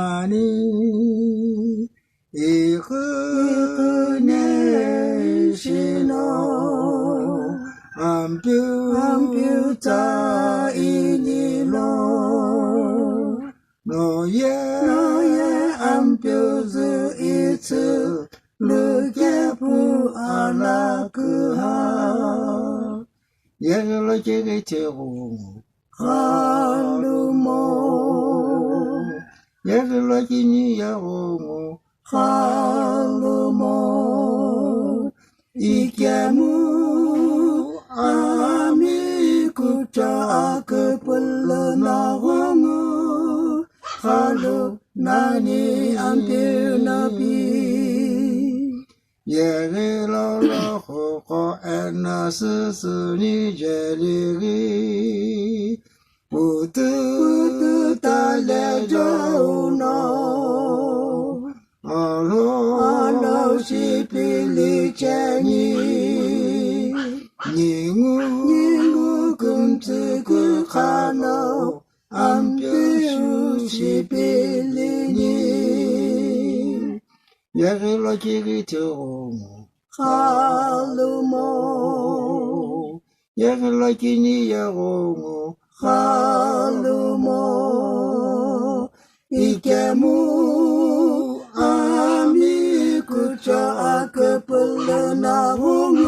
아니 이그네시노 암뷰자이니로 너의 암뷰즈 이츠 르게부 아라그하 예글로제게 제고 할루모 예글로지니 야오모 할루모 이게무 아미쿠자 그불나와무 할루 나니 암비나비 예글로로호코 에나스스니 제리기 우드 달래줘노 알로 시빌리제니 닝우 금츠그 카노 암뷰 시빌리니 예글로지기 조모 할루모 예글로지니 야고모 할루모 이게무 아미쿠자 그불나호무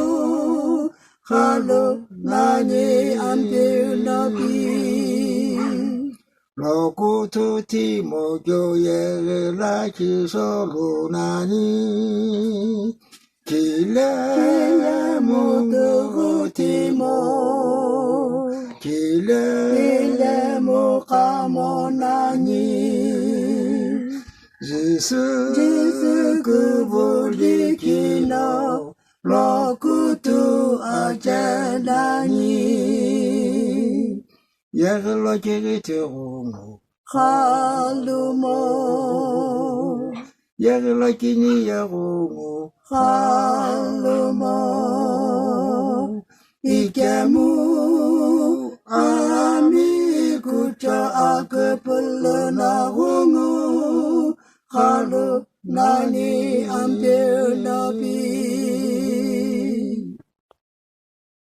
할루 나니 암비나비 로쿠투티 모교예 라키소루나니 길레 무드구티모 길레 무카모나니 지스 그불리키노 로쿠투 아제나니 예글로지기 조모 할루모 예글로지니 야고모 할루모 이게무 아미쿠자